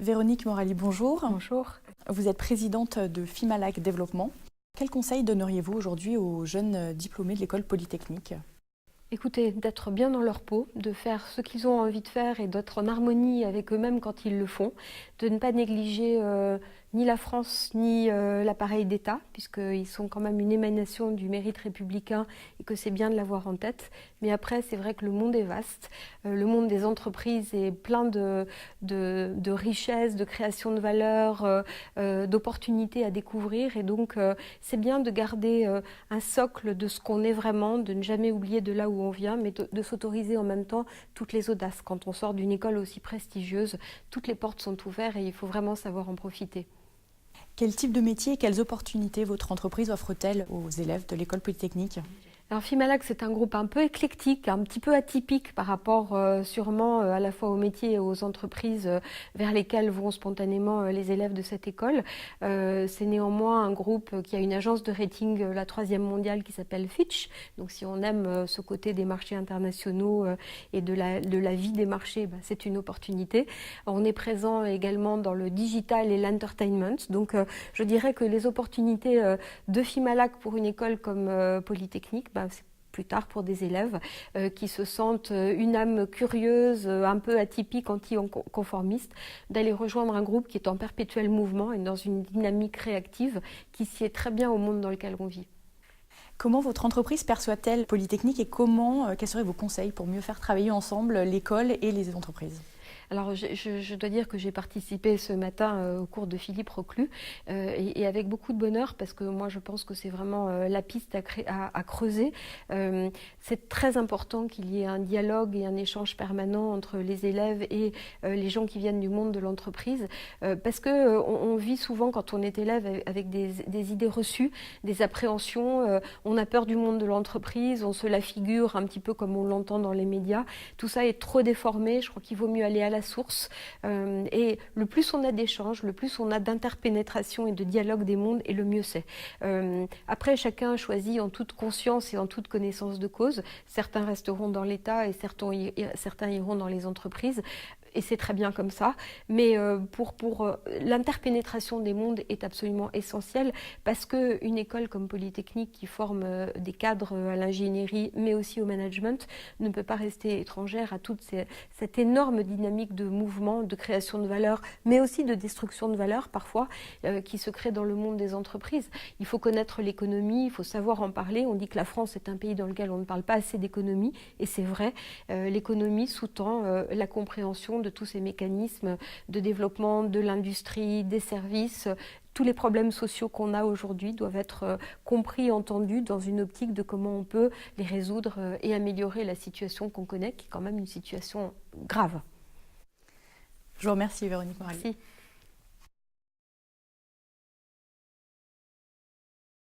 Véronique Morali, bonjour. Bonjour. Vous êtes présidente de Fimalac Développement. Quels conseils donneriez-vous aujourd'hui aux jeunes diplômés de l'école polytechnique ? Écoutez, d'être bien dans leur peau, de faire ce qu'ils ont envie de faire et d'être en harmonie avec eux-mêmes quand ils le font, de ne pas négliger ni la France ni l'appareil d'État, puisqu'ils sont quand même une émanation du mérite républicain et que c'est bien de l'avoir en tête. Mais après, c'est vrai que le monde est vaste, le monde des entreprises est plein de richesses, de création de valeur, d'opportunités à découvrir. Et donc, c'est bien de garder un socle de ce qu'on est vraiment, de ne jamais oublier de là où on vient, mais de s'autoriser en même temps toutes les audaces. Quand on sort d'une école aussi prestigieuse, toutes les portes sont ouvertes et il faut vraiment savoir en profiter. Quel type de métier et quelles opportunités votre entreprise offre-t-elle aux élèves de l'école polytechnique ? Alors Fimalac, c'est un groupe un peu éclectique, un petit peu atypique par rapport sûrement à la fois aux métiers et aux entreprises vers lesquelles vont spontanément les élèves de cette école. C'est néanmoins un groupe qui a une agence de rating, la 3e mondiale, qui s'appelle Fitch. Donc si on aime ce côté des marchés internationaux et de la vie des marchés, c'est une opportunité. On est présent également dans le digital et l'entertainment. Donc je dirais que les opportunités de Fimalac pour une école comme Polytechnique, c'est plus tard pour des élèves qui se sentent une âme curieuse, un peu atypique, anti-conformiste, d'aller rejoindre un groupe qui est en perpétuel mouvement et dans une dynamique réactive qui sied très bien au monde dans lequel on vit. Comment votre entreprise perçoit-elle Polytechnique et quels seraient vos conseils pour mieux faire travailler ensemble l'école et les entreprises ? Alors, je dois dire que j'ai participé ce matin au cours de Philippe Reclus et avec beaucoup de bonheur parce que moi, je pense que c'est vraiment la piste à creuser. C'est très important qu'il y ait un dialogue et un échange permanent entre les élèves et les gens qui viennent du monde de l'entreprise parce qu'on vit souvent, quand on est élève, avec des idées reçues, des appréhensions. On a peur du monde de l'entreprise, on se la figure un petit peu comme on l'entend dans les médias. Tout ça est trop déformé. Je crois qu'il vaut mieux aller à la source et le plus on a d'échanges, le plus on a d'interpénétration et de dialogue des mondes et le mieux c'est. Après, chacun choisit en toute conscience et en toute connaissance de cause. Certains resteront dans l'État et certains iront dans les entreprises. Et c'est très bien comme ça, mais pour l'interpénétration des mondes est absolument essentielle parce qu'une école comme Polytechnique qui forme des cadres à l'ingénierie mais aussi au management ne peut pas rester étrangère à toute cette énorme dynamique de mouvement, de création de valeur, mais aussi de destruction de valeur parfois qui se crée dans le monde des entreprises. Il faut connaître l'économie, il faut savoir en parler. On dit que la France est un pays dans lequel on ne parle pas assez d'économie et c'est vrai, l'économie sous-tend la compréhension de tous ces mécanismes de développement de l'industrie, des services. Tous les problèmes sociaux qu'on a aujourd'hui doivent être compris, entendus dans une optique de comment on peut les résoudre et améliorer la situation qu'on connaît, qui est quand même une situation grave. Je vous remercie, Véronique Morali. Merci.